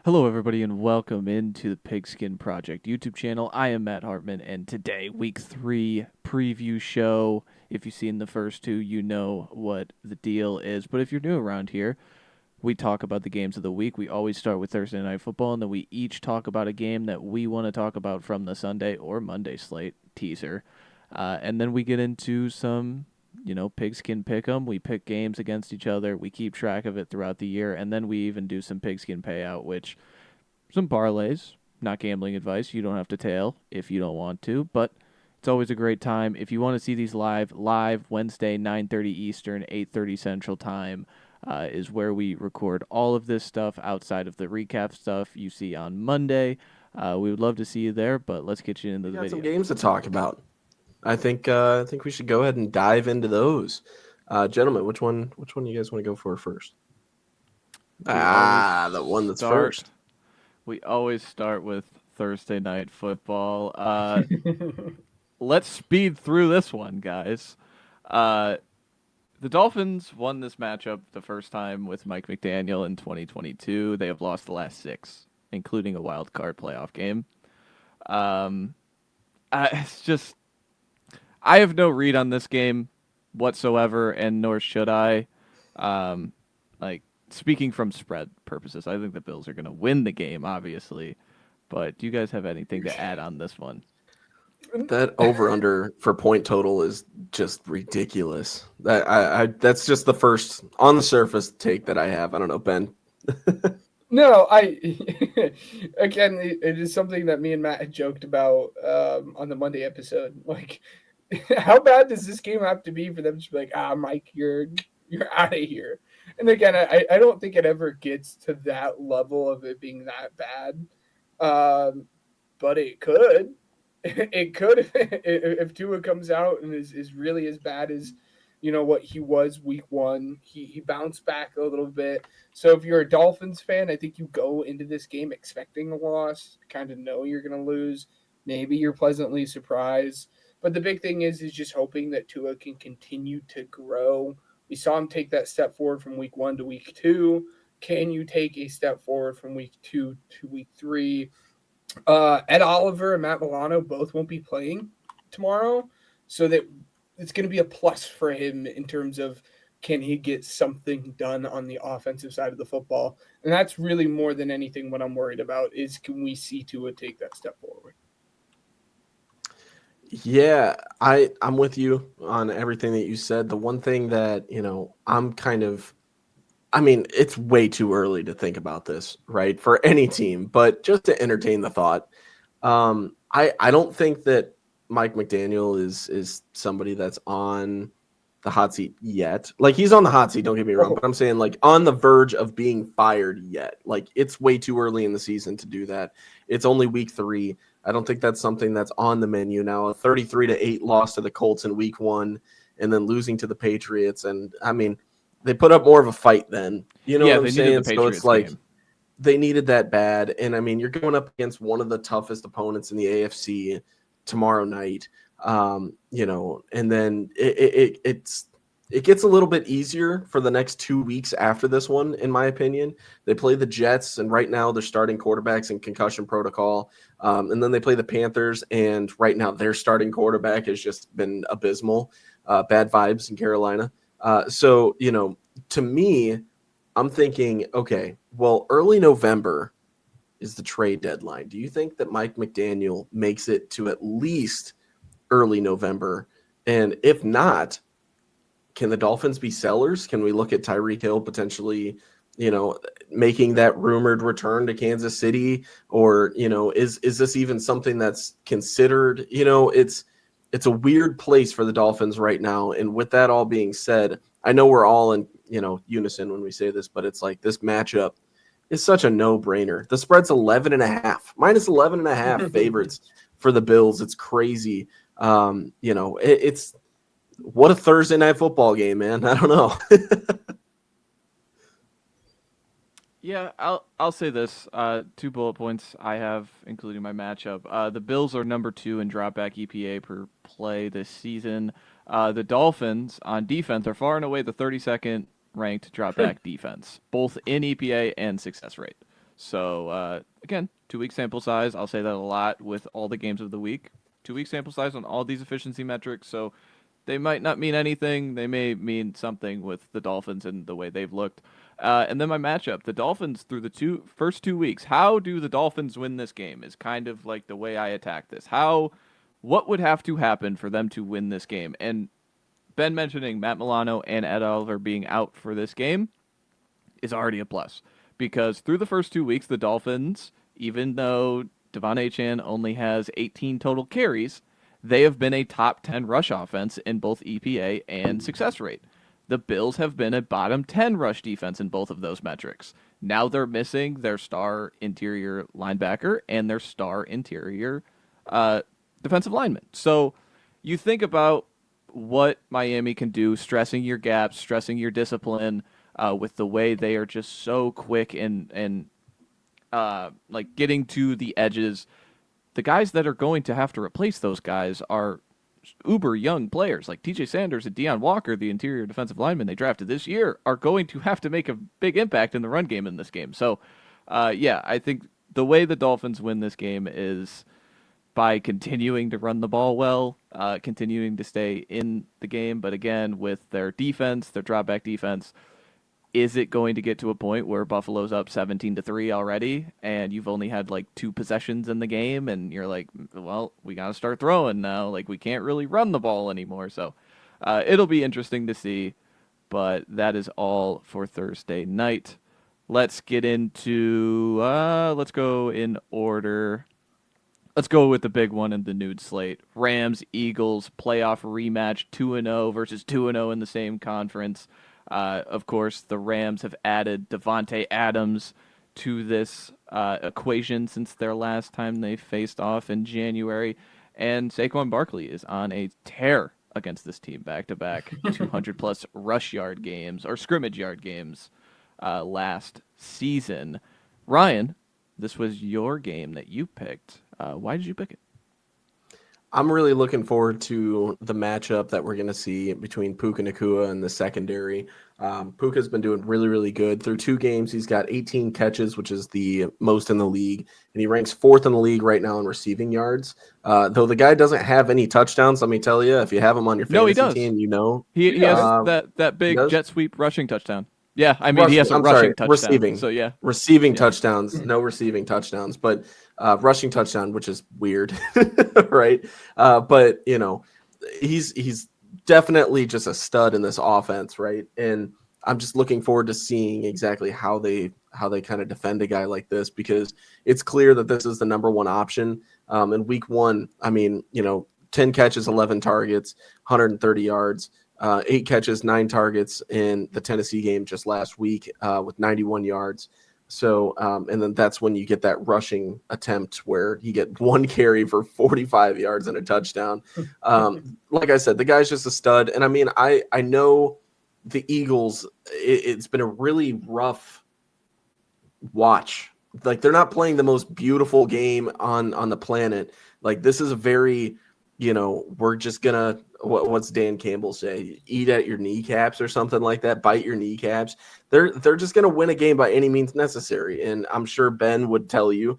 Hello, everybody, and welcome into the Pigskin Project YouTube channel. I am Matt Hartman, and today, week 3 preview show. If you've seen the first two, you know what the deal is. But if you're new around here, we talk about the games of the week. We always start with Thursday Night Football, and then we each talk about a game that we want to talk about from the Sunday or Monday slate teaser. And then we get into some, pigskin pick 'em. We pick games against each other. We keep track of it throughout the year, and then we even do some pigskin payout, which some parlays, not gambling advice. You don't have to tail if you don't want to, but it's always a great time. If you want to see these live Wednesday 9:30 Eastern, 8:30 Central Time is where we record all of this stuff outside of the recap stuff you see on Monday. We would love to see you there, but let's get you into We the got some video. games to talk about. I think we should go ahead and dive into those. Gentlemen, which one you guys want to go for first? We always The one that's start first. we always start with Thursday night football. Let's speed through this one, guys. Uh, The Dolphins won this matchup the first time with Mike McDaniel in 2022. They have lost the last 6, including a wild card playoff game. Um, it's just I have no read on this game whatsoever, and nor should I. Um, like speaking from spread purposes, I think the Bills are going to win the game, obviously. But do you guys have anything to add on this one? That over under for point total is just ridiculous. That's just the first on the surface take that I have. I don't know, Ben. No, again, it is something that me and Matt had joked about on the Monday episode. Like, how bad does this game have to be for them to be like, Mike, you're out of here? And again, I don't think it ever gets to that level of it being that bad, but it could. It could if Tua comes out and is really as bad as what he was week 1. He bounced back a little bit. So if you're a Dolphins fan, I think you go into this game expecting a loss, kind of know you're going to lose. Maybe you're pleasantly surprised. But the big thing is just hoping that Tua can continue to grow. We saw him take that step forward from week 1 to week 2. Can you take a step forward from week 2 to week 3? Ed Oliver and Matt Milano both won't be playing tomorrow, so that it's going to be a plus for him in terms of can he get something done on the offensive side of the football, and that's really more than anything what I'm worried about is can we see Tua take that step forward. Yeah, I'm with you on everything that you said. The one thing that, I'm kind of I mean, it's way too early to think about this, right? For any team, but just to entertain the thought, I don't think that Mike McDaniel is somebody that's on the hot seat yet. Like he's on the hot seat, don't get me wrong, Oh, but I'm saying like on the verge of being fired yet. Like it's way too early in the season to do that. It's only week 3. I don't think that's something that's on the menu now. A 33-8 loss to the Colts in week 1 and then losing to the Patriots, and I mean they put up more of a fight then. You know Yeah, what I'm they needed the saying? So it's Patriots like game. they needed that bad. And I mean, you're going up against one of the toughest opponents in the AFC tomorrow night. And then it gets a little bit easier for the next 2 weeks after this one, in my opinion. They play the Jets, and right now they're starting quarterbacks in concussion protocol. And then they play the Panthers, and right now their starting quarterback has just been abysmal. Bad vibes in Carolina. To me, I'm thinking, okay, well, early November is the trade deadline. Do you think that Mike McDaniel makes it to at least early November? And if not, can the Dolphins be sellers? Can we look at Tyreek Hill potentially, making that rumored return to Kansas City? Or, is this even something that's considered? It's a weird place for the Dolphins right now. And with that all being said, I know we're all in, unison when we say this, but it's like this matchup is such a no-brainer. The spread's 11.5, minus 11.5 favorites for the Bills. It's crazy. It's what a Thursday night football game, man. I don't know. Yeah, I'll say this. 2 bullet points I have, including my matchup. The Bills are number 2 in dropback EPA per play this season. The Dolphins on defense are far and away the 32nd ranked dropback defense, both in EPA and success rate. So, again, 2-week sample size. I'll say that a lot with all the games of the week. 2-week sample size on all these efficiency metrics. So they might not mean anything. They may mean something with the Dolphins and the way they've looked. And then my matchup, the Dolphins through the first 2 weeks. How do the Dolphins win this game is kind of like the way I attack this. What would have to happen for them to win this game? And Ben mentioning Matt Milano and Ed Oliver being out for this game is already a plus. Because through the first 2 weeks, the Dolphins, even though Devon Achane only has 18 total carries, they have been a top 10 rush offense in both EPA and success rate. The Bills have been a bottom 10 rush defense in both of those metrics. Now they're missing their star interior linebacker and their star interior defensive lineman. So you think about what Miami can do, stressing your gaps, stressing your discipline, with the way they are just so quick and like getting to the edges. The guys that are going to have to replace those guys are uber young players like TJ Sanders and Deion Walker, the interior defensive lineman they drafted this year, are going to have to make a big impact in the run game in this game. So, yeah, I think the way the Dolphins win this game is by continuing to run the ball well, continuing to stay in the game. But again, with their defense, their drop back defense, is it going to get to a point where Buffalo's up 17-3 already and you've only had like 2 possessions in the game and you're like, well, we got to start throwing now. Like we can't really run the ball anymore. So it'll be interesting to see, but that is all for Thursday night. Let's get into, let's go in order. Let's go with the big one in the nude slate. Rams, Eagles, playoff rematch, 2-0 versus 2-0 in the same conference. Of course, the Rams have added Devontae Adams to this equation since their last time they faced off in January. And Saquon Barkley is on a tear against this team, back-to-back 200-plus rush yard games, or scrimmage yard games, last season. Ryan, this was your game that you picked. Why did you pick it? I'm really looking forward to the matchup that we're going to see between Puka Nacua and the secondary. Puka's been doing really, really good. Through 2 games, he's got 18 catches, which is the most in the league, and he ranks 4th in the league right now in receiving yards. Though the guy doesn't have any touchdowns, let me tell you, if you have him on your fantasy team, you know. He has that big jet sweep rushing touchdown. Yeah, I mean, he has a rushing touchdown. Receiving. So, yeah. Receiving touchdowns, no receiving touchdowns, but rushing touchdown, which is weird, right? But, you know, he's definitely just a stud in this offense, right? And I'm just looking forward to seeing exactly how they kind of defend a guy like this, because it's clear that this is the number one option. In week 1, I mean, you know, 10 catches, 11 targets, 130 yards. 8 catches, 9 targets in the Tennessee game just last week with 91 yards. So, and then that's when you get that rushing attempt where you get 1 carry for 45 yards and a touchdown. Like I said, the guy's just a stud. And I mean, I know the Eagles, it's been a really rough watch. Like, they're not playing the most beautiful game on the planet. Like, this is a very, you know, we're just gonna, what's Dan Campbell say? Eat at your kneecaps or something like that. Bite your kneecaps. They're just gonna win a game by any means necessary. And I'm sure Ben would tell you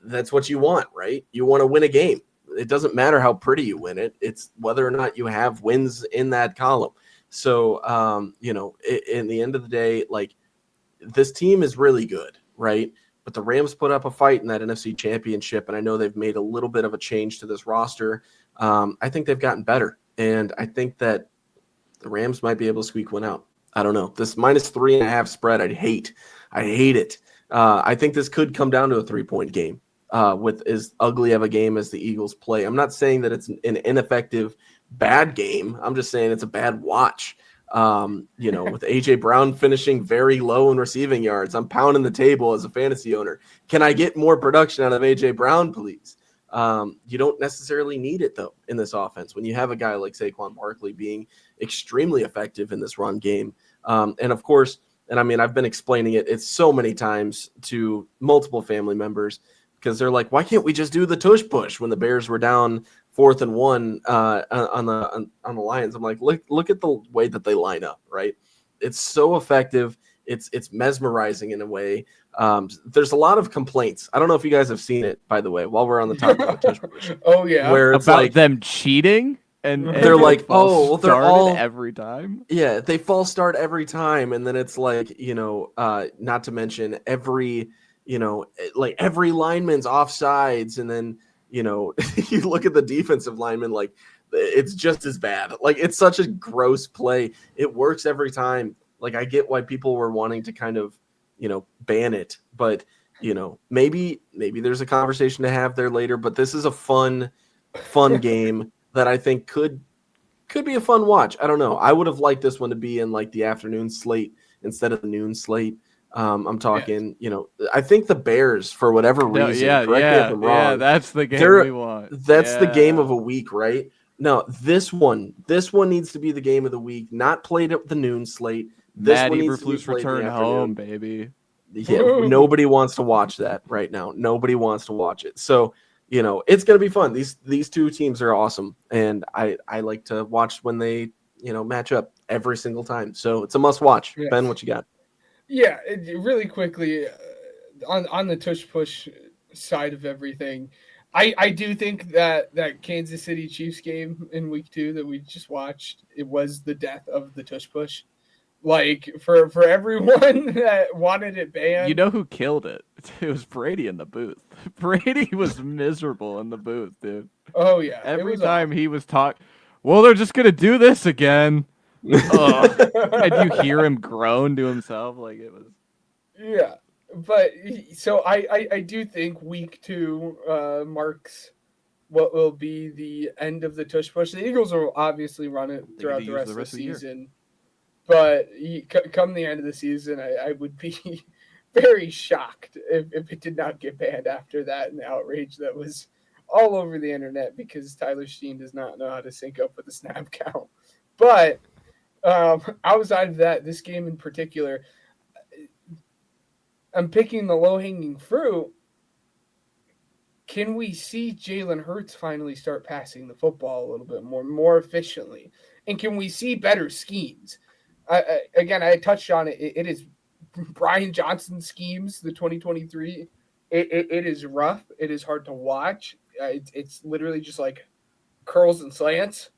that's what you want, right? You want to win a game. It doesn't matter how pretty you win it. It's whether or not you have wins in that column. So, you know, in the end of the day, like, this team is really good, right? But the Rams put up a fight in that NFC Championship, and I know they've made a little bit of a change to this roster. I think they've gotten better, and I think that the Rams might be able to squeak one out. I don't know. This -3.5 spread, I hate it. I think this could come down to a 3-point game with as ugly of a game as the Eagles play. I'm not saying that it's an ineffective, bad game. I'm just saying it's a bad watch. You know, with AJ Brown finishing very low in receiving yards, I'm pounding the table as a fantasy owner. Can I get more production out of AJ Brown, please? You don't necessarily need it, though, in this offense when you have a guy like Saquon Barkley being extremely effective in this run game. And of course, and I mean, I've been explaining it's so many times to multiple family members, because they're like, why can't we just do the tush push when the Bears were down 4th and 1 on the Lions? I'm like, look at the way that they line up, right? It's so effective. It's mesmerizing in a way. There's a lot of complaints. I don't know if you guys have seen it, by the way, while we're on the topic of the tush push. Oh yeah, where it's about like them cheating and they're like, false oh, well, they're started all every time. yeah, they false start every time, and then it's like, not to mention every, like every lineman's offsides, and then you look at the defensive lineman, like it's just as bad. Like it's such a gross play. It works every time. Like I get why people were wanting to kind of, ban it, but maybe there's a conversation to have there later. But this is a fun game that I think could be a fun watch. I don't know. I would have liked this one to be in like the afternoon slate instead of the noon slate. I'm talking, I think the Bears, for whatever reason, correct me if I'm wrong. Yeah, that's the game we want. That's the game of a week, right? No, this one needs to be the game of the week, not played at the noon slate. This Matt one needs to be Eberflus played in the return afternoon. home, baby. Yeah, nobody wants to watch that right now. Nobody wants to watch it. So, it's going to be fun. These two teams are awesome, and I like to watch when they, match up every single time. So it's a must watch. Yes. Ben, what you got? Yeah, really quickly on the tush push side of everything, I do think that Kansas City Chiefs game in week 2 that we just watched, it was the death of the tush push. Like for everyone that wanted it banned. You know who killed it? It was Brady in the booth. Brady was miserable in the booth, dude. Oh yeah. Every time he was well, they're just gonna do this again. And you hear him groan to himself like it was. Yeah, but so I do think week 2 marks what will be the end of the tush push. The Eagles will obviously run it throughout the rest of the season. But come the end of the season, I would be very shocked if it did not get banned after that, and the outrage that was all over the internet because Tyler Steen does not know how to sync up with the snap count. But outside of that, this game in particular, I'm picking the low-hanging fruit. Can we see Jalen Hurts finally start passing the football a little bit more efficiently? And can we see better schemes? I touched on it. It is Brian Johnson's schemes, the 2023. It is rough. It is hard to watch. It's literally just like curls and slants.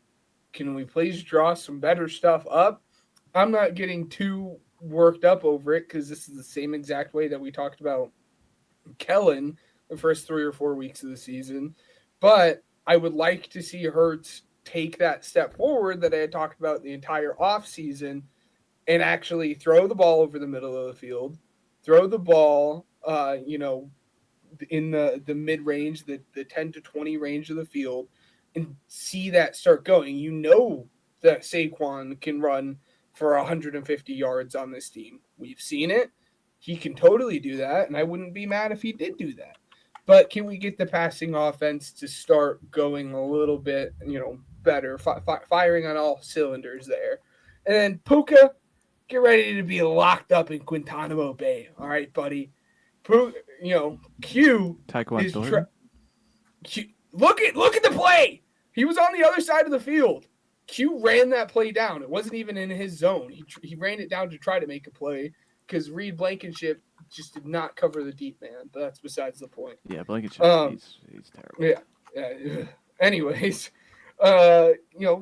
Can we please draw some better stuff up? I'm not getting too worked up over it because this is the same exact way that we talked about Kellen the first 3 or 4 weeks of the season. But I would like to see Hurts take that step forward that I had talked about the entire offseason and actually throw the ball over the middle of the field, throw the ball, in the mid-range, the 10 to 20 range of the field, and see that start going. You know that Saquon can run for 150 yards on this team. We've seen it. He can totally do that, and I wouldn't be mad if he did do that. But can we get the passing offense to start going a little bit, better, firing on all cylinders there? And then Puka, get ready to be locked up in Guantanamo Bay. All right, buddy. Q Taekwondo. Look at the play. He was on the other side of the field. Q ran that play down. It wasn't even in his zone. He ran it down to try to make a play because Reed Blankenship just did not cover the deep man. But that's besides the point. Yeah, Blankenship. He's terrible. Yeah. Anyways,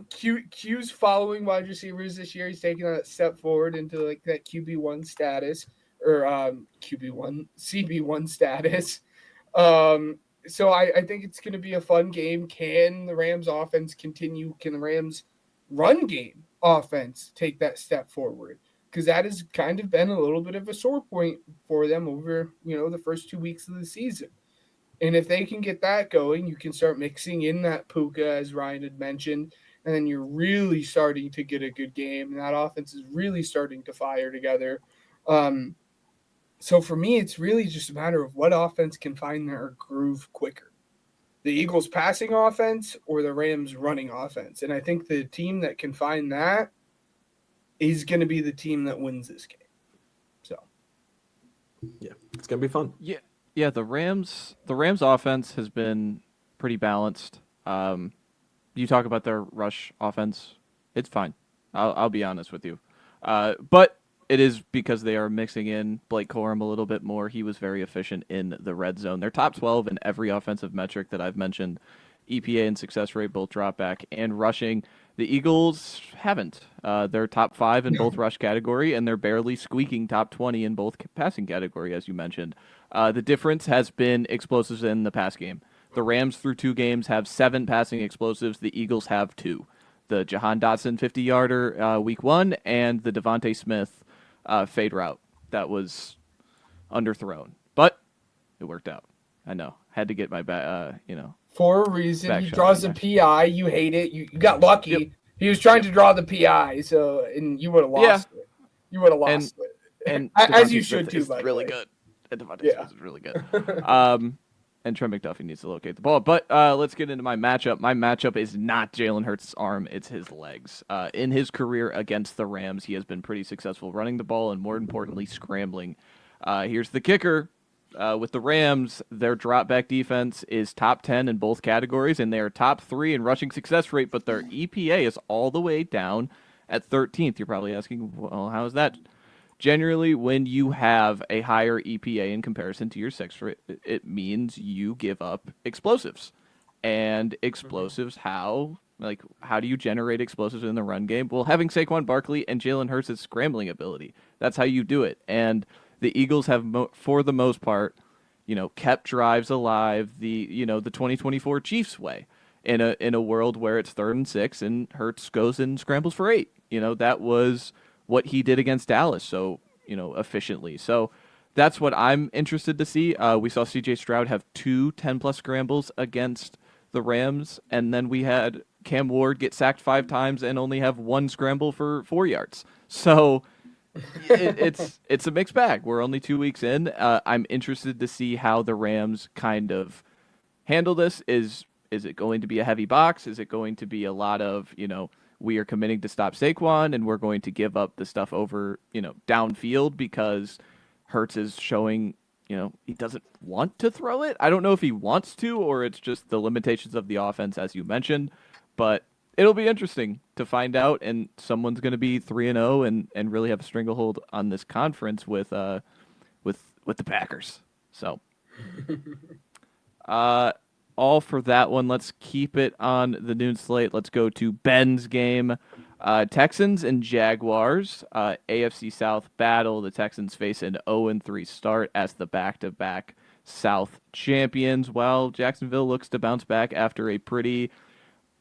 Q's following wide receivers this year. He's taking a step forward into like that QB1 status or CB1 status. So I think it's going to be a fun game. Can the Rams offense continue? Can the Rams run game offense take that step forward? Because that has kind of been a little bit of a sore point for them over, the first 2 weeks of the season. And if they can get that going, you can start mixing in that Puka, as Ryan had mentioned, and then you're really starting to get a good game, and that offense is really starting to fire together. So for me, it's really just a matter of what offense can find their groove quicker. The Eagles passing offense or the Rams running offense. And I think the team that can find that is going to be the team that wins this game. So, yeah, it's going to be fun. Yeah, the Rams offense has been pretty balanced. You talk about their rush offense, it's fine. I'll be honest with you. But It is because they are mixing in Blake Corum a little bit more. He was very efficient in the red zone. They're top 12 in every offensive metric that I've mentioned. EPA and success rate both drop back, and rushing. The Eagles haven't. They're top 5 in both rush category, and they're barely squeaking top 20 in both passing category, as you mentioned. The difference has been explosives in the pass game. The Rams through 2 games have 7 passing explosives. The Eagles have 2. The Jahan Dotson 50-yarder week 1 and the Devontae Smith fade route that was underthrown. But it worked out. I know. Had to get my For a reason, back he shot draws in the there. PI. You hate it. You got lucky. Yep. He was trying to draw the PI, and you would have Yeah. lost it. You would have And lost it. and As you Devontae should Smith too, is by the really way. good. And Devontae Yeah. Smith is really good. And Trent McDuffie needs to locate the ball. But let's get into my matchup. My matchup is not Jalen Hurts' arm, it's his legs. In his career against the Rams, he has been pretty successful running the ball and, more importantly, scrambling. Here's the kicker. With the Rams, their drop back defense is top 10 in both categories, and they are top 3 in rushing success rate, but their EPA is all the way down at 13th. You're probably asking, well, how is that? Generally, when you have a higher EPA in comparison to your sex rate, it means you give up explosives. And explosives, how do you generate explosives in the run game? Well, having Saquon Barkley and Jalen Hurts' scrambling ability. That's how you do it. And the Eagles have, for the most part, kept drives alive the 2024 Chiefs way in a world where it's 3rd and 6 and Hurts goes and scrambles for 8. That was what he did against Dallas so, efficiently. So that's what I'm interested to see. We saw CJ Stroud have 2 10-plus scrambles against the Rams, and then we had Cam Ward get sacked 5 times and only have 1 scramble for 4 yards. So it's a mixed bag. We're only 2 weeks in. I'm interested to see how the Rams kind of handle this. Is it going to be a heavy box? Is it going to be a lot of, we are committing to stop Saquon and we're going to give up the stuff over, downfield because Hurts is showing, he doesn't want to throw it. I don't know if he wants to or it's just the limitations of the offense, as you mentioned, but it'll be interesting to find out. And someone's going to be 3-0 and really have a stranglehold on this conference with the Packers. So, all for that one. Let's keep it on the noon slate. Let's go to Ben's game. Texans and Jaguars, AFC South battle. The Texans face an 0-3 start as the back-to-back South champions, while Jacksonville looks to bounce back after a pretty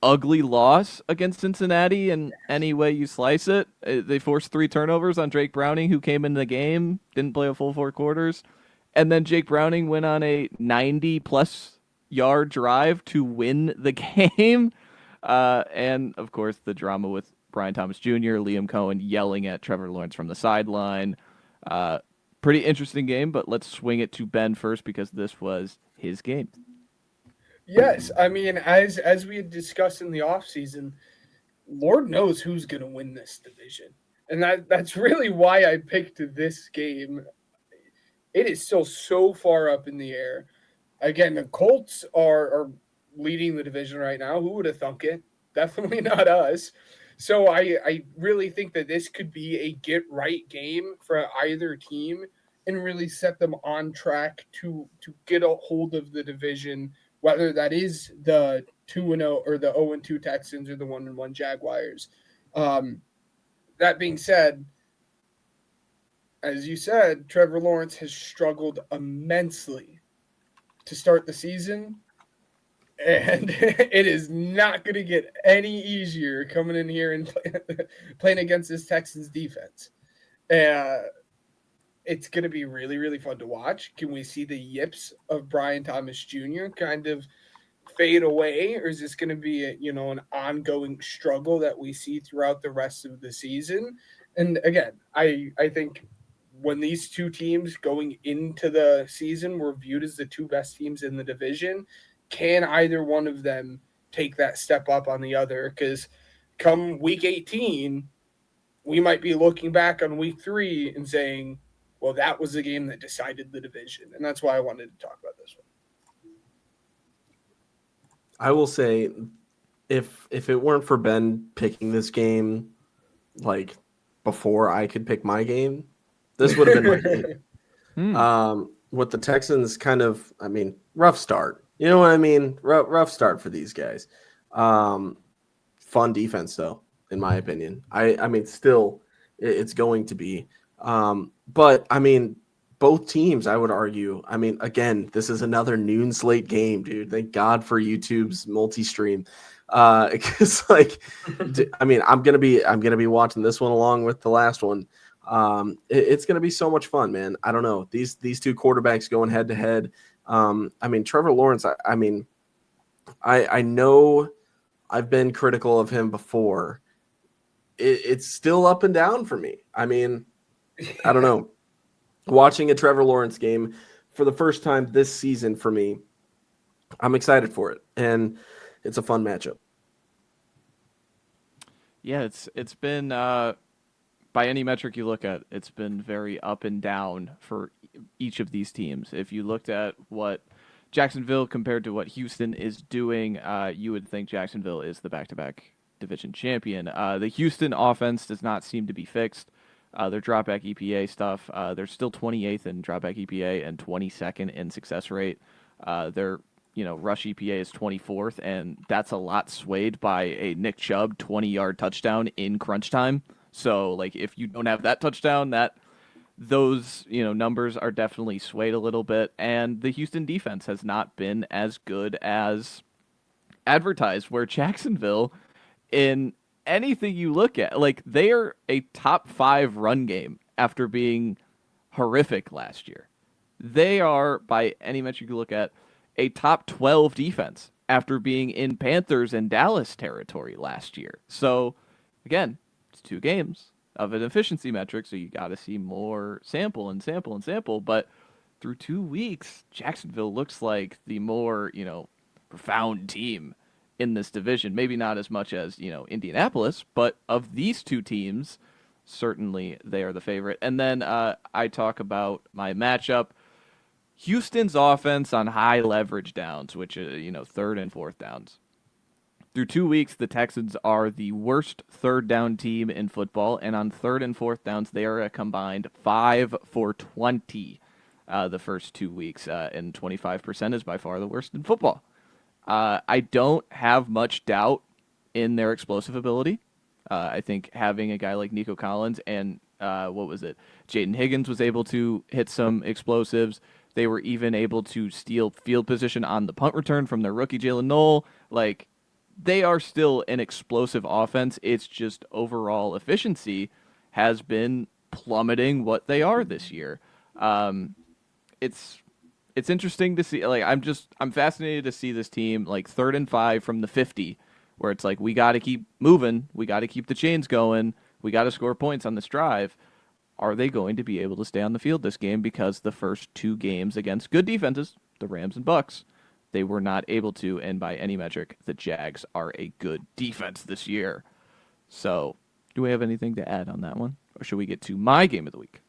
ugly loss against Cincinnati in any way you slice it. They forced 3 turnovers on Drake Browning, who came into the game, didn't play a full 4 quarters, and then Jake Browning went on a 90-plus yard drive to win the game. And, of course, the drama with Brian Thomas Jr., Liam Cohen yelling at Trevor Lawrence from the sideline. Pretty interesting game, but let's swing it to Ben first because this was his game. Yes, I mean, as we had discussed in the offseason, Lord knows who's going to win this division. And that's really why I picked this game. It is still so far up in the air. Again, the Colts are leading the division right now. Who would have thunk it? Definitely not us. So I really think that this could be a get-right game for either team and really set them on track to get a hold of the division, whether that is the 2-0 or the 0-2 Texans or the 1-1 Jaguars. That being said, as you said, Trevor Lawrence has struggled immensely to start the season, and it is not going to get any easier coming in here and playing against this Texans defense. It's going to be really, really fun to watch. Can we see the yips of Brian Thomas Jr. kind of fade away, or is this going to be an ongoing struggle that we see throughout the rest of the season? And again, I think when these two teams going into the season were viewed as the 2 best teams in the division, can either one of them take that step up on the other? Because come week 18, we might be looking back on week 3 and saying, well, that was the game that decided the division. And that's why I wanted to talk about this one. I will say, if it weren't for Ben picking this game, like before I could pick my game, This would have been my game. Hmm. With the Texans kind of, I mean, rough start. You know what I mean? Rough start for these guys. Fun defense, though, in my opinion. I mean, still, it's going to be. But, I mean, both teams, I would argue. I mean, again, this is another noon slate game, dude. Thank God for YouTube's multi-stream. Because, like, I mean, I'm gonna be watching this one along with the last one. It's going to be so much fun, man. I don't know. These two quarterbacks going head to head. I mean, Trevor Lawrence, I mean, I know I've been critical of him before. It's still up and down for me. I mean, I don't know. Watching a Trevor Lawrence game for the first time this season for me, I'm excited for it. And it's a fun matchup. Yeah, it's been by any metric you look at, it's been very up and down for each of these teams. If you looked at what Jacksonville compared to what Houston is doing, you would think Jacksonville is the back-to-back division champion. The Houston offense does not seem to be fixed. Their dropback EPA stuff, they're still 28th in dropback EPA and 22nd in success rate. Their rush EPA is 24th, and that's a lot swayed by a Nick Chubb 20-yard touchdown in crunch time. So, like, if you don't have that touchdown, those numbers are definitely swayed a little bit. And the Houston defense has not been as good as advertised. Where Jacksonville, in anything you look at, like, they are a top 5 run game after being horrific last year. They are, by any metric you look at, a top 12 defense after being in Panthers and Dallas territory last year. So, again, it's 2 games of an efficiency metric, so you got to see more sample and sample and sample. But through 2 weeks, Jacksonville looks like the more, profound team in this division. Maybe not as much as, Indianapolis, but of these 2 teams, certainly they are the favorite. And then I talk about my matchup. Houston's offense on high leverage downs, which is, third and fourth downs. Through 2 weeks, the Texans are the worst third down team in football, and on third and fourth downs, they are a combined 5 for 20 the first 2 weeks, and 25% is by far the worst in football. I don't have much doubt in their explosive ability. I think having a guy like Nico Collins and Jaden Higgins was able to hit some explosives. They were even able to steal field position on the punt return from their rookie Jalen Noel. Like, they are still an explosive offense. It's just overall efficiency has been plummeting what they are this year. It's interesting to see. Like, I'm fascinated to see this team like 3rd and 5 from the 50, where it's like, we got to keep moving, we got to keep the chains going, we got to score points on this drive. Are they going to be able to stay on the field this game? Because the first 2 games against good defenses, the Rams and Bucks, they were not able to, and by any metric, the Jags are a good defense this year. So, do we have anything to add on that one? Or should we get to my game of the week?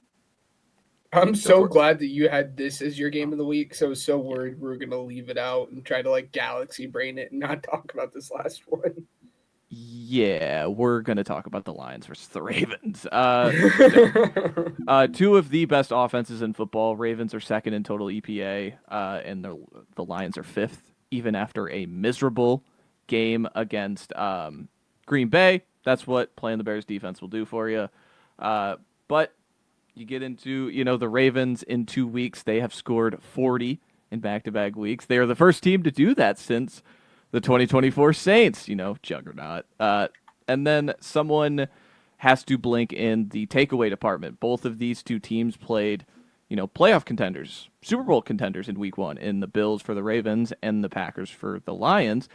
I'm so glad that you had this as your game of the week. So I was so worried we were going to leave it out and try to like galaxy brain it and not talk about this last one. Yeah, we're going to talk about the Lions versus the Ravens. 2 of the best offenses in football. Ravens are 2nd in total EPA, and the Lions are 5th, even after a miserable game against Green Bay. That's what playing the Bears defense will do for you. But you get into, the Ravens in 2 weeks, they have scored 40 in back-to-back weeks. They are the first team to do that since the 2024 Saints, juggernaut. And then someone has to blink in the takeaway department. Both of these 2 teams played, playoff contenders, Super Bowl contenders in week 1, in the Bills for the Ravens and the Packers for the Lions,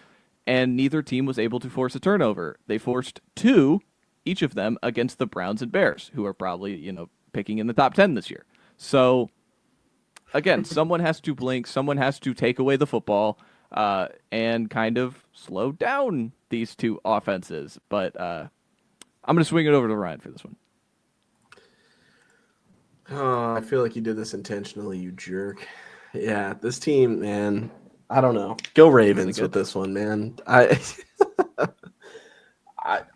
and neither team was able to force a turnover. They forced 2, each of them, against the Browns and Bears, who are probably, picking in the top 10 this year. So, again, someone has to blink, someone has to take away the football, and kind of slow down these 2 offenses. But I'm going to swing it over to Ryan for this one. Oh, I feel like you did this intentionally, you jerk. Yeah, this team, man, I don't know. Go Ravens with this one, man.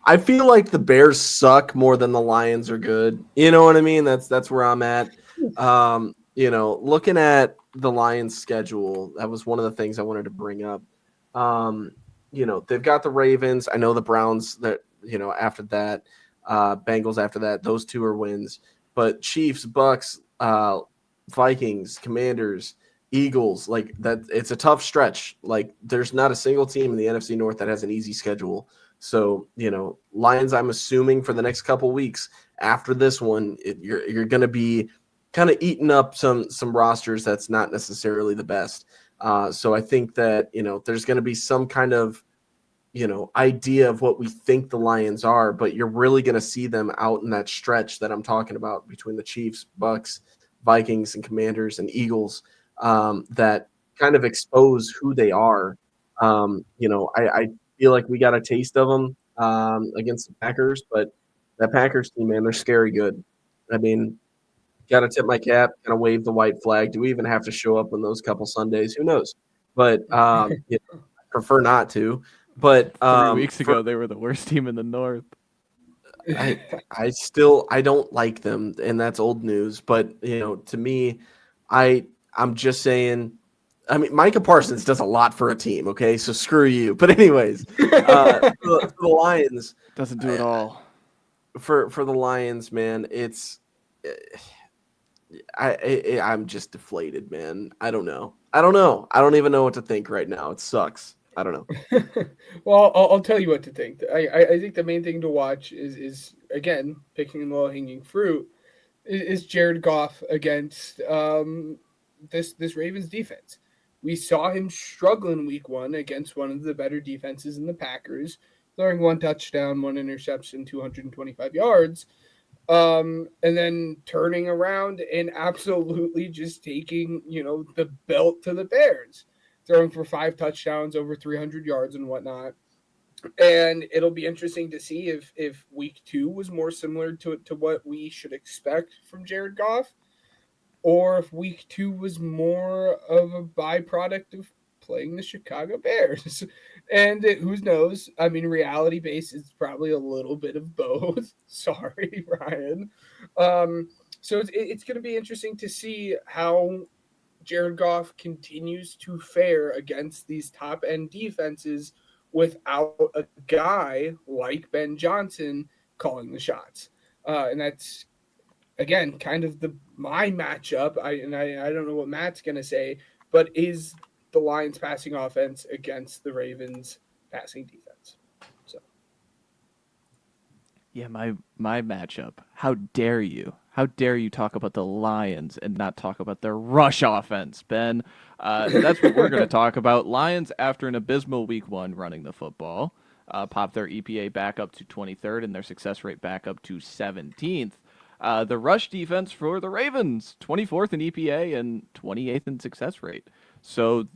I feel like the Bears suck more than the Lions are good. You know what I mean? That's where I'm at. Looking at the Lions schedule, that was one of the things I wanted to bring up. They've got the Ravens. I know the Browns that, after that, Bengals after that, those two are wins. But Chiefs, Bucks, Vikings, Commanders, Eagles, like that, it's a tough stretch. Like there's not a single team in the NFC North that has an easy schedule. So, Lions, I'm assuming for the next couple weeks after this one, you're going to be kind of eating up some rosters that's not necessarily the best. So I think that, there's going to be some kind of, idea of what we think the Lions are, but you're really going to see them out in that stretch that I'm talking about between the Chiefs, Bucks, Vikings, and Commanders and Eagles, that kind of expose who they are. I feel like we got a taste of them against the Packers, but that Packers team, man, they're scary good. I mean, got to tip my cap, kind of wave the white flag. Do we even have to show up on those couple Sundays? Who knows? But I prefer not to. But 3 weeks ago, they were the worst team in the North. I don't like them, and that's old news. But to me, I'm just saying. I mean, Micah Parsons does a lot for a team. Okay, so screw you. But anyways, for the Lions doesn't do it all. For the Lions, man, it's I'm just deflated, man. I don't know. I don't even know what to think right now. It sucks. I don't know. Well, I'll tell you what to think. I think the main thing to watch is again, picking the low-hanging fruit, is Jared Goff against this Ravens defense. We saw him struggle in week 1 against one of the better defenses in the Packers, throwing 1 touchdown, 1 interception, 225 yards, and then turning around and absolutely just taking, the belt to the Bears, throwing for 5 touchdowns, over 300 yards and whatnot. And it'll be interesting to see if week 2 was more similar to what we should expect from Jared Goff, or if week 2 was more of a byproduct of playing the Chicago Bears. And who knows? I mean, reality base is probably a little bit of both. Sorry, Ryan. So it's going to be interesting to see how Jared Goff continues to fare against these top-end defenses without a guy like Ben Johnson calling the shots. And that's, again, kind of my matchup. I don't know what Matt's going to say, but is the Lions passing offense against the Ravens passing defense. So, yeah, my matchup. How dare you? How dare you talk about the Lions and not talk about their rush offense, Ben? That's what we're going to talk about. Lions, after an abysmal week 1 running the football, popped their EPA back up to 23rd and their success rate back up to 17th. The rush defense for the Ravens, 24th in EPA and 28th in success rate. So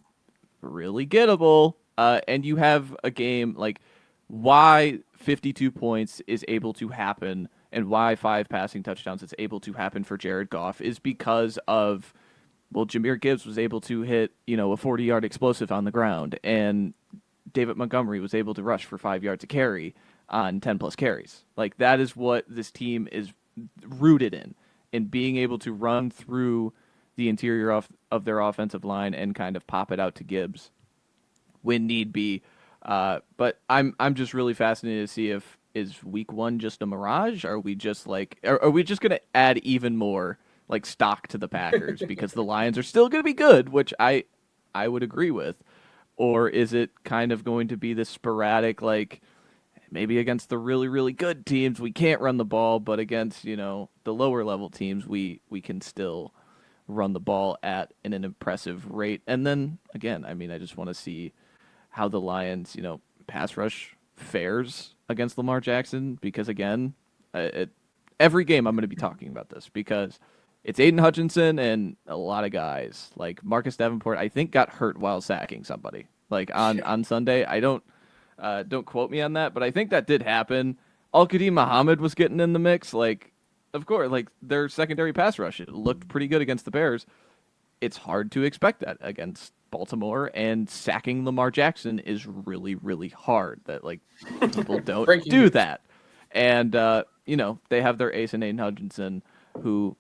really gettable. And you have a game like why 52 points is able to happen and why 5 passing touchdowns is able to happen for Jared Goff is because of, well, Jahmyr Gibbs was able to hit, a 40-yard explosive on the ground, and David Montgomery was able to rush for 5 yards a carry on 10-plus carries. Like, that is what this team is rooted in being able to run through the interior of their offensive line and kind of pop it out to Gibbs when need be. But I'm just really fascinated to see if is week 1 just a mirage? Are we just are we just gonna add even more like stock to the Packers because the Lions are still gonna be good, which I would agree with, or is it kind of going to be this sporadic like maybe against the really really good teams we can't run the ball, but against the lower level teams we can still run the ball at an impressive rate. And then again, I mean, I just want to see how the Lions, pass rush fares against Lamar Jackson, because again, every game I'm going to be talking about this because it's Aiden Hutchinson and a lot of guys like Marcus Davenport, I think, got hurt while sacking somebody like on Sunday. I don't quote me on that, but I think that did happen. Al-Qadim Muhammad was getting in the mix. Like, of course, like their secondary pass rush, it looked pretty good against the Bears. it's hard to expect that against Baltimore, and sacking Lamar Jackson is really, really hard. That like people don't Breaking do news. that. And they have their ace in Aiden Hutchinson, who,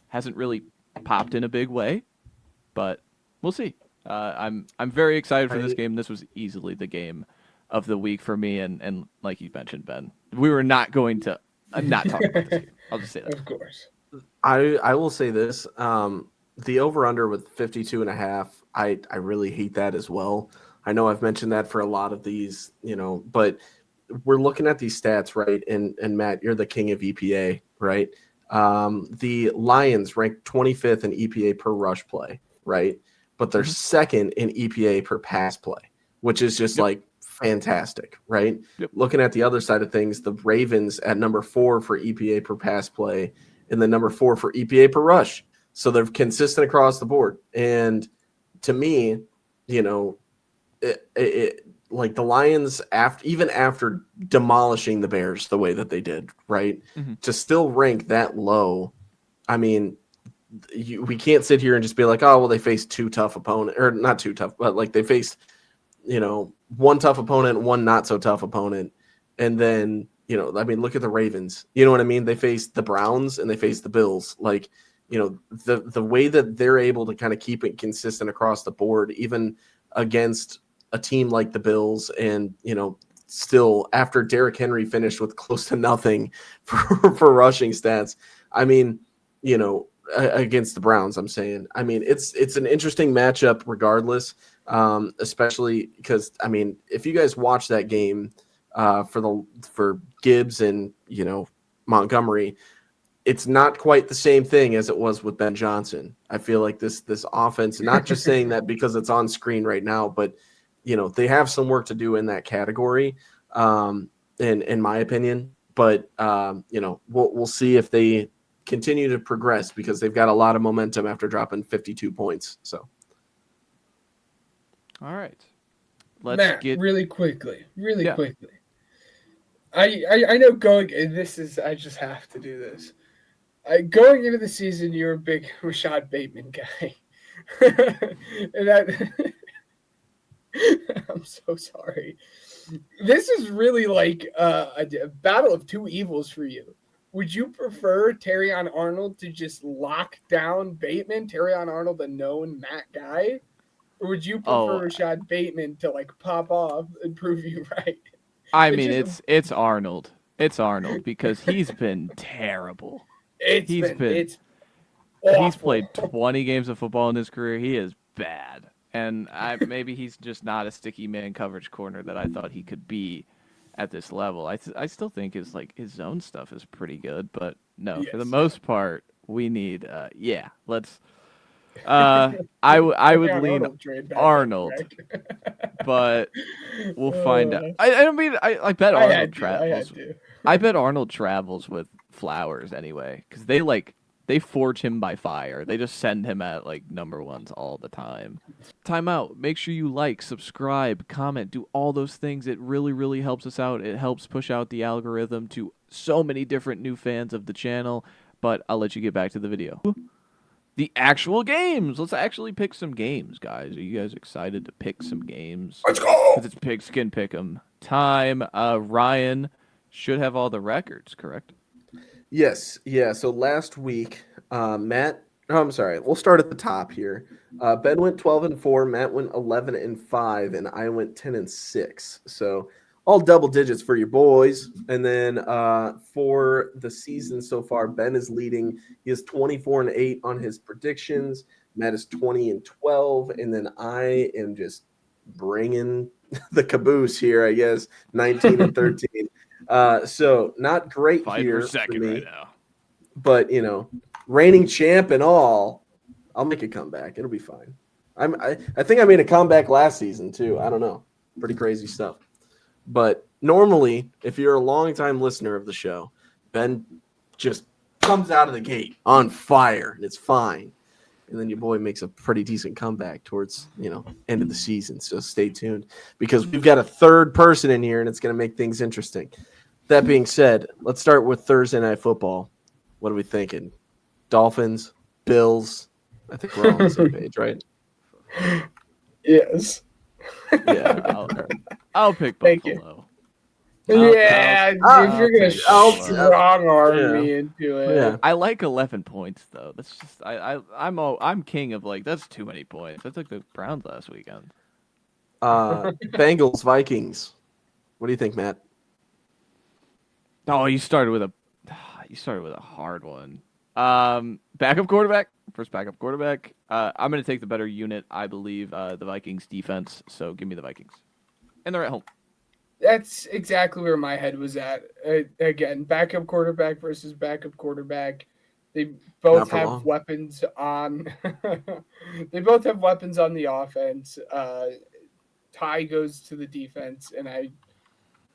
hasn't really popped in a big way, but we'll see. I'm very excited for this game. This was easily the game of the week for me, and like you mentioned, Ben, we were not going to not talk about this game. I'll just say that. Of course. I will say this. The over-under with 52.5, I really hate that as well. I know I've mentioned that for a lot of these, but we're looking at these stats, right? And Matt, you're the king of EPA, right? The Lions rank 25th in EPA per rush play, right? But they're second in EPA per pass play, which is just like fantastic, right? Yep. Looking at the other side of things, the Ravens at number 4 for EPA per pass play, and then number 4 for EPA per rush. So they're consistent across the board. And to me, like the Lions, after demolishing the Bears the way that they did, right, to still rank that low, I mean, we can't sit here and just be like, oh, well, they faced two tough opponents, or not too tough, but like they faced, one tough opponent, one not so tough opponent. And then, look at the Ravens. You know what I mean? They faced the Browns and they faced the Bills. Like, the way that they're able to kind of keep it consistent across the board, even against a team like the Bills, and, still after Derrick Henry finished with close to nothing for rushing stats. I mean, against the Browns, I'm saying. I mean, it's an interesting matchup regardless, especially because, I mean, if you guys watch that game for Gibbs and, Montgomery, it's not quite the same thing as it was with Ben Johnson. I feel like this offense, not just saying that because it's on screen right now, but, they have some work to do in that category, in my opinion. But, we'll see if they continue to progress, because they've got a lot of momentum after dropping 52 points. So, all right, let's Matt, get really quickly. I know I just have to do this. Going into the season, you're a big Rashad Bateman guy. And I'm so sorry. This is really like a battle of two evils for you. Would you prefer Terrion Arnold to just lock down Bateman? Terrion Arnold, a known Matt guy? Or would you prefer Rashad Bateman to like pop off and prove you right? I mean, it's Arnold. It's Arnold, because he's been terrible. He's played 20 games of football in his career. He is bad. And maybe he's just not a sticky man coverage corner that I thought he could be at this level. I still think his zone stuff is pretty good, but no, yes. For the most part, we need let's I would lean Arnold, but we'll find out. I bet Arnold travels. I bet Arnold travels with Flowers anyway, because they forge him by fire. They just send him at number ones all the time. Timeout. Make sure you subscribe, comment, do all those things. It really, really helps us out. It helps push out the algorithm to so many different new fans of the channel. But I'll let you get back to the video. The actual games. Let's actually pick some games, guys. Are you guys excited to pick some games? Let's go! Because it's Pigskin Pick'em time. Ryan should have all the records, correct? Yes. Yeah. So last week, Matt. Oh, I'm sorry. We'll start at the top here. Ben went 12-4. Matt went 11-5, and I went 10-6. So all double digits for your boys. And then for the season so far, Ben is leading. He is 24-8 on his predictions. Matt is 20-12, and then I am just bringing the caboose here, I guess, 19-13. So not great here for second me, right now. But reigning champ and all, I'll make a comeback. It'll be fine. I think I made a comeback last season too. I don't know, pretty crazy stuff. But normally, if you're a longtime listener of the show, Ben just comes out of the gate on fire, and it's fine. And then your boy makes a pretty decent comeback towards, end of the season. So stay tuned, because we've got a third person in here, and it's going to make things interesting. That being said, let's start with Thursday Night Football. What are we thinking? Dolphins, Bills. I think we're all on the same page, right? Yes. Yeah. I'll pick Thank you. Buffalo. Yeah, if you're gonna take Buffalo. strong arm Yeah. me into it. Yeah. I like 11 points though. That's just I'm king of like that's too many points. I took the Browns last weekend. Bengals, Vikings. What do you think, Matt? Oh, you started with a hard one. Backup quarterback. First backup quarterback. I'm gonna take the better unit. I believe the Vikings defense. So give me the Vikings, and they're at home. That's exactly where my head was at. Again, backup quarterback versus backup quarterback. They both Not for have long. weapons on. They both have weapons on the offense. Tie goes to the defense, and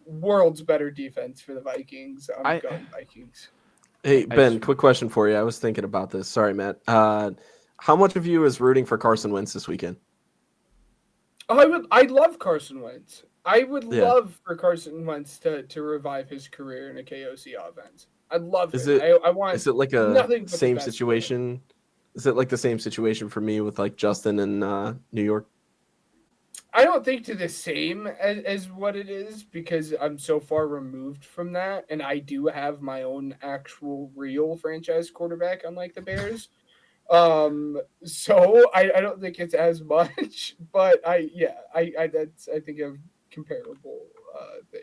world's better defense for the Vikings. I'm going Vikings. Hey, I Ben, just- quick question for you. I was thinking about this. Sorry, Matt. How much of you is rooting for Carson Wentz this weekend? I love Carson Wentz. I would Yeah. love for Carson Wentz to revive his career in a KOC offense. I'd love Is it. it? I want. Is it like nothing a but the same best for him. situation? Is it like the same situation for me with like Justin in New York? I don't think to the same as what it is because I'm so far removed from that, and I do have my own actual real franchise quarterback, unlike the Bears. So I don't think it's as much, but I think a comparable thing.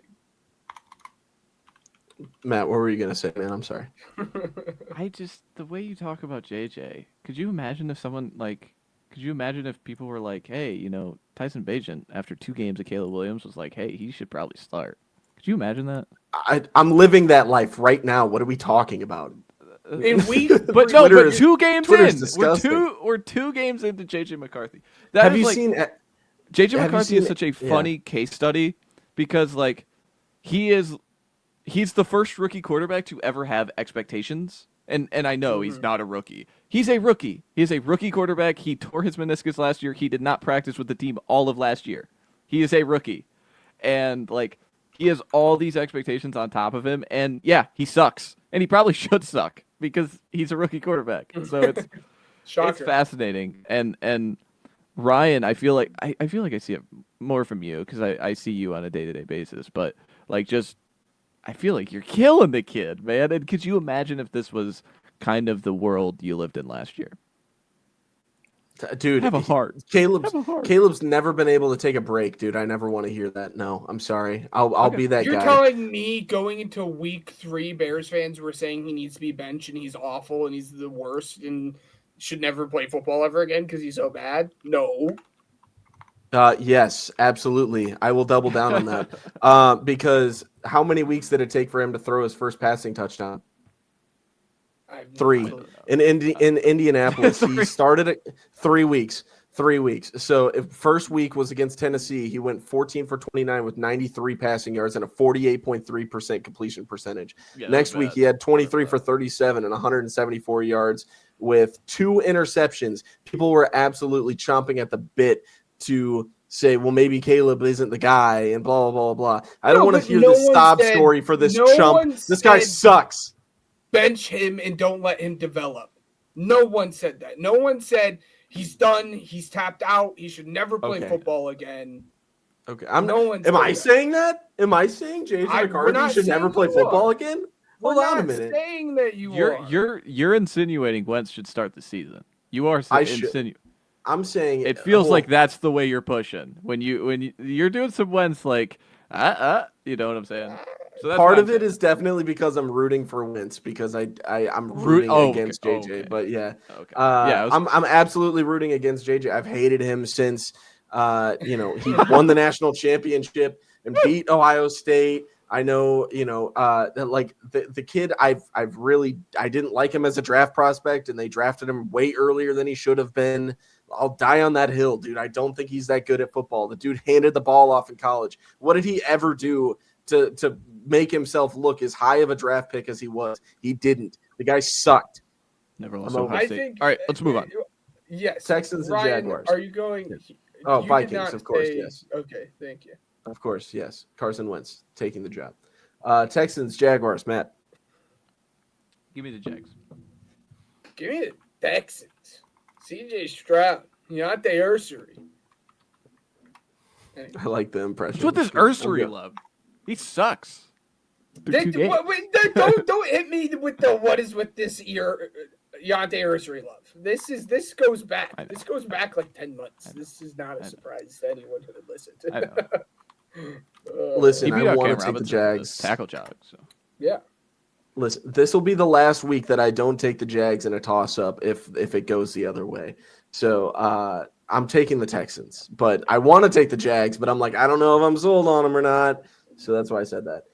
Matt, what were you gonna say, man? I'm sorry. the way you talk about JJ. Could you imagine if someone like? Could you imagine if people were like, hey, Tyson Bagent after 2 games of Caleb Williams was like, hey, he should probably start. Could you imagine that? I'm living that life right now. What are we talking about? In week, But three- no, Twitter but is- 2 games Twitter's in. disgusting. We're 2 games into JJ McCarthy. Have you seen? JJ have you McCarthy is seen- such a yeah. funny case study because like he's the first rookie quarterback to ever have expectations. And I know he's not a rookie. He's a rookie. He is a rookie quarterback. He tore his meniscus last year. He did not practice with the team all of last year. He is a rookie. And like he has all these expectations on top of him, and yeah, he sucks. And he probably should suck because he's a rookie quarterback. So it's shocker. fascinating. And Ryan, I feel like I feel like I see it more from you because I see you on a day-to-day basis, but like just I feel like you're killing the kid, man. And could you imagine if this was kind of the world you lived in last year? Dude, Have a heart. Caleb's Have a heart. Caleb's never been able to take a break, dude. I never want to hear that. No, I'm sorry. I'll Okay. be that You're guy. telling me going into week 3, Bears fans were saying he needs to be benched and he's awful and he's the worst and should never play football ever again because he's so bad? No. Yes, absolutely. I will double down on that. Because how many weeks did it take for him to throw his first passing touchdown? I have no 3. clue. In Indianapolis, he started at 3 weeks. 3 weeks. So if first week was against Tennessee, he went 14 for 29 with 93 passing yards and a 48.3% completion percentage. Yeah, Next that's week, bad. he had 23 for 37 and 174 yards with 2 interceptions. People were absolutely chomping at the bit to say, well, maybe Caleb isn't the guy and blah, blah, blah, blah. I don't No, want to but hear no this one sob said- story for this no chump. one This guy said- sucks. Bench him and don't let him develop. No one said that. No one said he's done, he's tapped out, he should never play Okay. football again. Okay, No one am said I that. saying that? Am I saying J.J. we're McCarthy not should never saying play you football are. again? We're Hold on a not minute. saying that are. You're insinuating Wentz should start the season. You are I should- insinuating. I'm saying It feels well, like that's the way you're pushing when you're doing some Wentz like you know what I'm saying. So that's part what of I'm it saying. is definitely because I'm rooting for Wentz because I'm Root- rooting oh, against okay. JJ. Okay. But yeah, Okay. Yeah, I'm absolutely rooting against JJ. I've hated him since he won the national championship and beat Ohio State. I know, that like the kid I didn't like him as a draft prospect and they drafted him way earlier than he should have been. I'll die on that hill, dude. I don't think he's that good at football. The dude handed the ball off in college. What did he ever do to make himself look as high of a draft pick as he was? He didn't. The guy sucked. never I'm lost over. Ohio I State. think. All right, let's move on. Yes, Texans and Ryan, Jaguars. Are you going? Yes. You did Vikings, not of course, say- yes. Okay, thank you. Of course, yes. Carson Wentz taking the job. Texans, Jaguars, Matt. Give me the Jags. Give me the Texans. CJ Stroud, Deontay Ursery. Anyway. I like the impression. What's with this Ursery love? He sucks. Don't hit me with the what is with this ear, Deontay Ursery love. This goes back. This goes back like 10 months. This is not a surprise to anyone who would listen. I know. Listen, He beat I out want Cam to take the Robinson for Jags. tackle job. So Yeah. Listen, this will be the last week that I don't take the Jags in a toss-up if it goes the other way. So I'm taking the Texans, but I want to take the Jags, but I'm like, I don't know if I'm sold on them or not. So that's why I said that.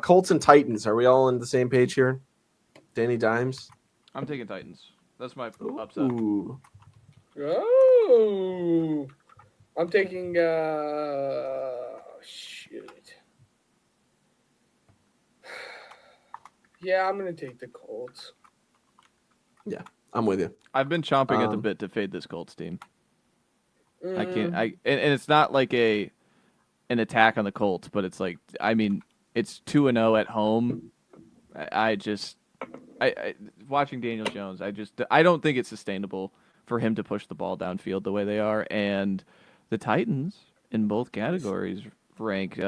Colts and Titans. Are we all on the same page here? Danny Dimes? I'm taking Titans. That's my upset. Ooh. Oh, I'm taking. Shoot. Yeah, I'm gonna take the Colts. Yeah, I'm with you. I've been chomping at the bit to fade this Colts team. I can't. Mm. And it's not like an attack on the Colts, but it's like, I mean, it's 2-0 at home. I watching Daniel Jones, I don't think it's sustainable for him to push the ball downfield the way they are. And the Titans in both categories rank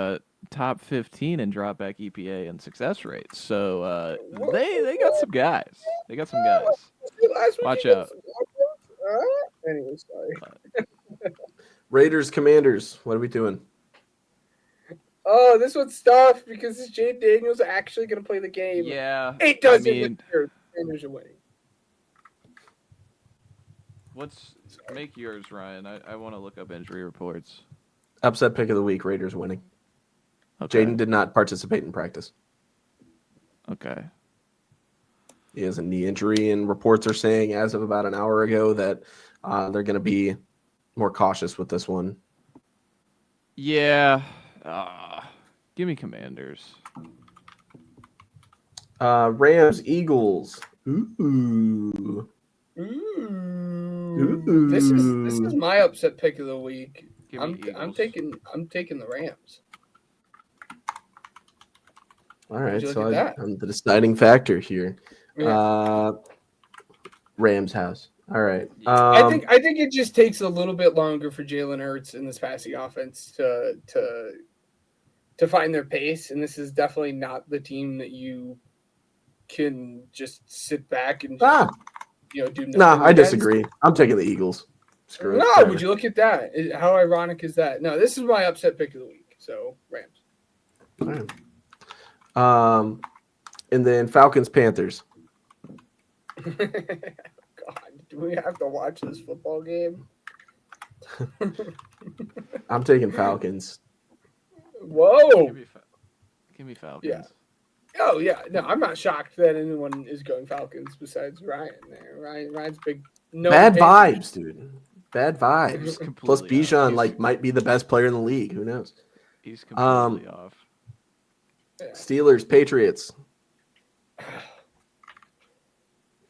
top 15 in dropback EPA and success rates. So they got some guys. They got some guys. Watch out. Anyway, sorry. Raiders, Commanders. What are we doing? Oh, this one's tough because this Jade Daniels actually going to play the game. Yeah. It doesn't mean, matter. Commanders are winning. Make yours, Ryan. I want to look up injury reports. Upset pick of the week. Raiders winning. Okay. Jaden did not participate in practice. Okay. He has a knee injury, and reports are saying as of about an hour ago that they're going to be more cautious with this one. Yeah. Give me Commanders. Rams, Eagles. Ooh. This is my upset pick of the week. Give me I'm Eagles. taking the Rams. All right, Would you so look at that? I'm the deciding factor here. Yeah. Rams house. All right. I think it just takes a little bit longer for Jalen Hurts and this passing offense to find their pace, and this is definitely not the team that you can just sit back and just, do nothing. Nah, I against. disagree. I'm taking the Eagles. Screw it. No, would you look at that? How ironic is that? No, this is my upset pick of the week. So Rams. All right. And then Falcons, Panthers. God, do we have to watch this football game? I'm taking Falcons. Whoa. Give me Falcons. Yeah. Oh yeah. No, I'm not shocked that anyone is going Falcons besides Ryan there. Ryan's big. No Bad opinion. vibes, dude. Bad vibes. Completely Plus, Bijan off. might be the best player in the league. Who knows? He's completely off. Yeah. Steelers, Patriots.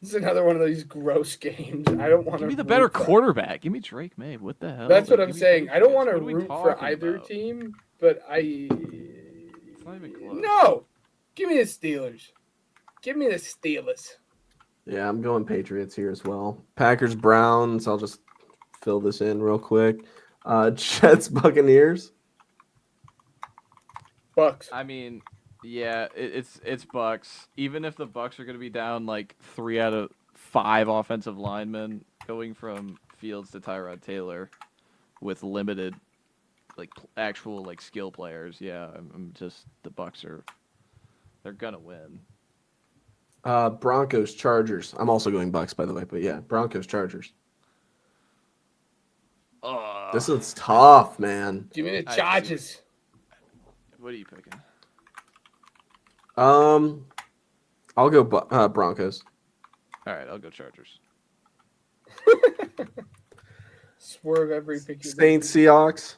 This is another one of these gross games. I don't want to. Give me the better quarterback. Give me Drake May. What the hell? That's what Like, I'm give me saying. I don't want to Patriots. What are we root for talking either about? team, but It's not even close. No. Give me the Steelers. Give me the Steelers. Yeah, I'm going Patriots here as well. Packers, Browns. I'll just fill this in real quick. Jets, Buccaneers. Bucks. I mean, yeah, it's Bucks. Even if the Bucks are going to be down like 3 out of 5 offensive linemen, going from Fields to Tyrod Taylor with limited actual skill players, yeah, I'm just the Bucks they're gonna win. Broncos, Chargers. I'm also going Bucks, by the way, but yeah, Broncos, Chargers. This is tough, man. Give me the Chargers. What are you picking? I'll go Broncos. All right, I'll go Chargers. Swerve every pick. Saints, Seahawks.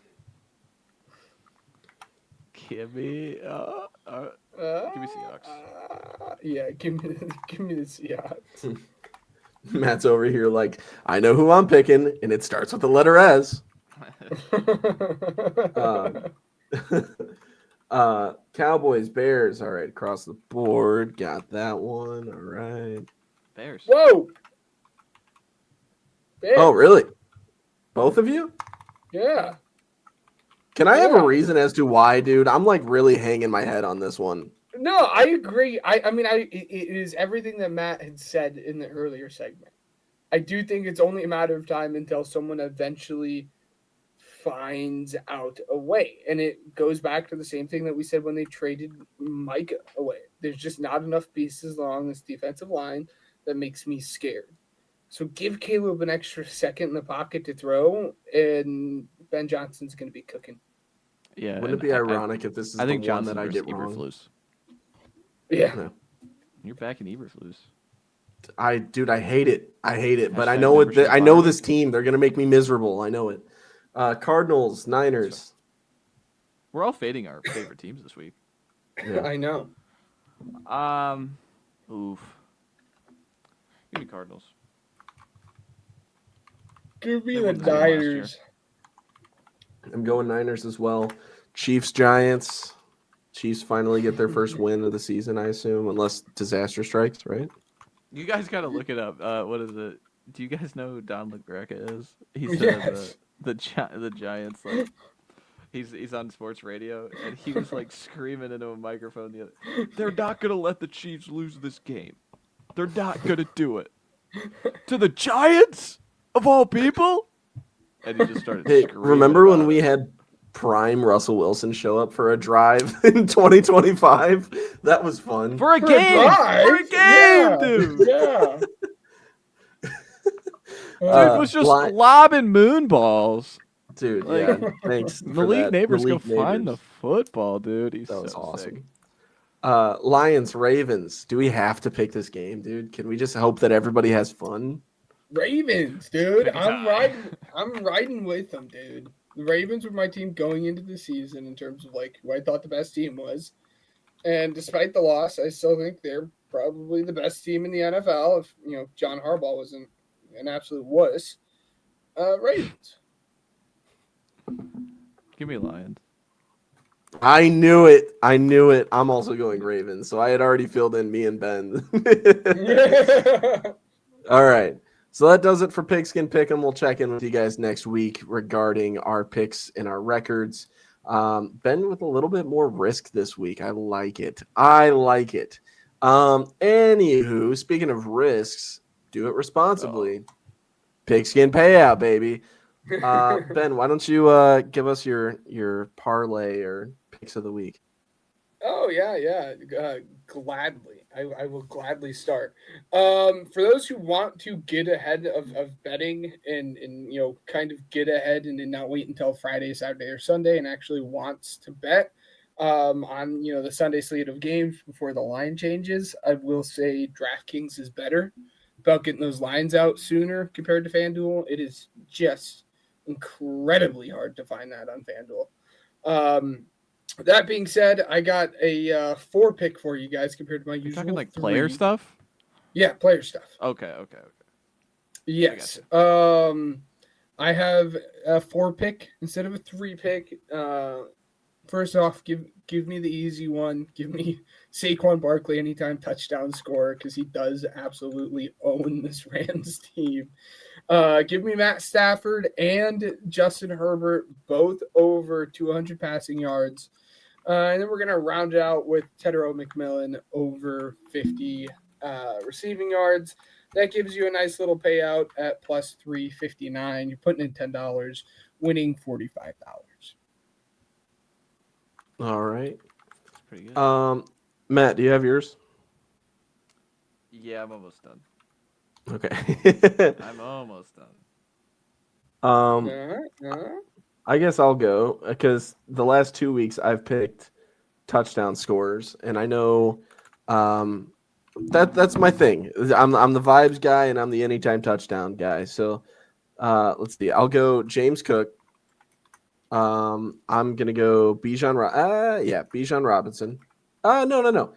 Give me Seahawks. Yeah, give me the Seahawks. Matt's over here like, I know who I'm picking, and it starts with the letter S. Cowboys, Bears. All right, across the board. Got that one. All right. Bears. Whoa! Bears. Oh, really? Both of you? Yeah. Can I have a Yeah. reason as to why, dude? I'm like really hanging my head on this one. No, I agree. I mean, it is everything that Matt had said in the earlier segment. I do think it's only a matter of time until someone eventually finds out a way. And it goes back to the same thing that we said when they traded Micah away. There's just not enough pieces along this defensive line that makes me scared. So give Caleb an extra second in the pocket to throw, and Ben Johnson's going to be cooking. Yeah, Wouldn't it be ironic if this is I the think one that Johnson I versus get wrong? Eberflus. Yeah. No. You're back in Eberflus. Dude, I hate it. I hate it. But I Hashtag know it. membership I know Barney. this team. They're gonna make me miserable. I know it. Cardinals, Niners. We're all fading our favorite teams this week. Yeah. I know. Oof. Give me Cardinals. Give me They the won the game last year. Niners. I'm going Niners as well. Chiefs, Giants. Chiefs finally get their first win of the season, I assume, unless disaster strikes, right? You guys got to look it up. What is it? Do you guys know who Don LaGreca is? He said Yes. the Giants, like, he's on sports radio, and he was like screaming into a microphone. They're not gonna let the Chiefs lose this game. They're not gonna do it to the Giants of all people. And he just started Hey, screaming. remember when about we it. had prime Russell Wilson show up for a drive in 2025? That was fun. for a For a game? drive? For a game, Yeah. dude. Yeah. Dude was just Li- lobbing moon balls. Dude, Like, yeah. Thanks for Malik that. Neighbors Malik go find the Neighbors. football, dude. He's That was so awesome. sick. Lions, Ravens. Do we have to pick this game, dude? Can we just hope that everybody has fun? Ravens, dude. Pick a I'm tie. riding with them, dude. The Ravens were my team going into the season in terms of like who I thought the best team was. And despite the loss, I still think they're probably the best team in the NFL. If John Harbaugh wasn't an absolute wuss. Ravens. Give me Lions. I knew it. I'm also going Ravens. So I had already filled in me and Ben. All right. So that does it for Pigskin Pick'em. We'll check in with you guys next week regarding our picks and our records. Ben with a little bit more risk this week. I like it. Anywho, speaking of risks, do it responsibly. Pigskin payout, baby. Ben, why don't you give us your parlay or picks of the week? Oh yeah. Gladly, I will gladly start. For those who want to get ahead of betting and kind of get ahead and not wait until Friday, Saturday, or Sunday and actually wants to bet on the Sunday slate of games before the line changes, I will say DraftKings is better about getting those lines out sooner compared to FanDuel. It is just incredibly hard to find that on FanDuel. That being said, I got a 4 pick for you guys compared to my You're usual talking like 3. player stuff? Yeah, player stuff. Okay. Yes. I have a 4 pick instead of a 3 pick. First off, give me the easy one. Give me Saquon Barkley anytime touchdown scorer because he does absolutely own this Rams team. Give me Matt Stafford and Justin Herbert, both over 200 passing yards. And then we're going to round it out with Tedero McMillan over 50 receiving yards. That gives you a nice little payout at plus 359. You're putting in $10, winning $45. All right. That's pretty good. Matt, do you have yours? Yeah, I'm almost done. Okay. I'm almost done. I guess I'll go because the last 2 weeks I've picked touchdown scorers, and I know that's my thing. I'm the vibes guy, and I'm the anytime touchdown guy. So let's see. I'll go James Cook. I'm gonna go Bijan. Bijan Robinson. No.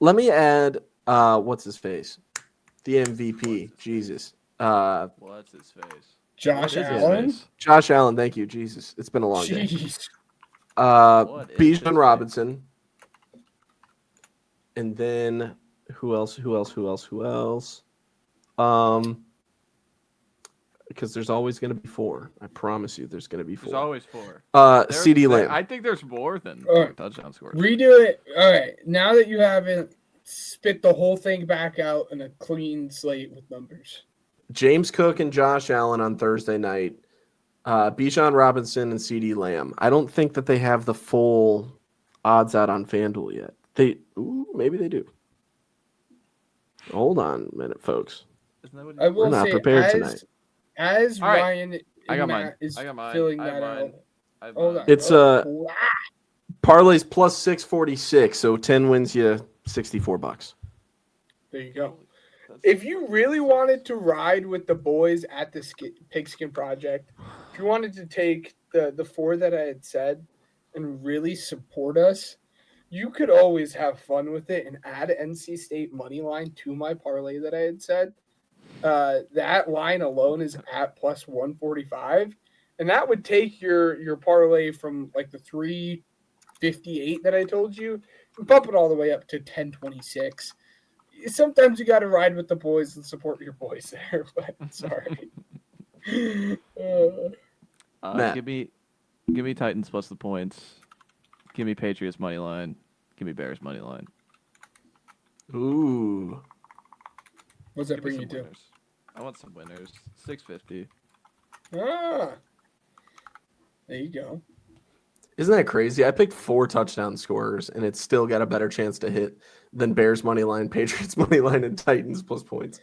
Let me add. What's his face? The MVP. Jesus. What's his face? Josh What is his Allen? face? Josh Allen. Thank you, Jesus. It's been a long day. Jeez. What is his Bijan name? Robinson. And then who else? because there's always going to be 4. I promise you, there's going to be 4. There's always 4. CD Lamb. I think there's more than All 4 right. touchdown scores. Redo it. All right. Now that you haven't spit the whole thing back out in a clean slate with numbers. James Cook and Josh Allen on Thursday night. Bijan Robinson and CD Lamb. I don't think that they have the full odds out on FanDuel yet. Maybe they do. Hold on a minute, folks. I will We're not say, prepared tonight. As All right. Ryan I got Matt mine. is I got mine. filling I have that mine. out. Hold on. It's Wow. parlays plus 646, so 10 wins you $64. There you go. If you really wanted to ride with the boys at the Pigskin Project, if you wanted to take the 4 that I had said and really support us, you could always have fun with it and add NC State money line to my parlay that I had said. That line alone is at plus 145, and that would take your parlay from like the 358 that I told you and bump it all the way up to 1026. Sometimes you got to ride with the boys and support your boys there, but sorry. Matt. Give me Titans plus the points. Give me Patriots money line. Give me Bears money line. Ooh. What's that Give me bring you some to? winners. I want some winners. 650. There you go. Isn't that crazy? I picked 4 touchdown scorers, and it's still got a better chance to hit than Bears money line, Patriots money line, and Titans plus points.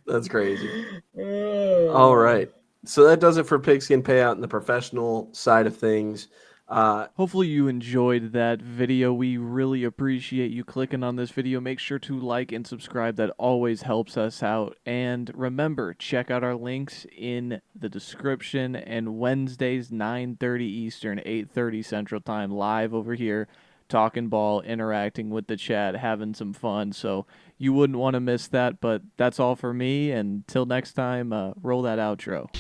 That's crazy. All right. So that does it for Pigskin Payout in the professional side of things. Hopefully you enjoyed that video. We really appreciate you clicking on this video. Make sure to like and subscribe. That always helps us out. And remember, check out our links in the description. And Wednesdays, 9:30 Eastern, 8:30 Central Time, live over here, talking ball, interacting with the chat, having some fun. So you wouldn't want to miss that. But that's all for me. And till next time, roll that outro.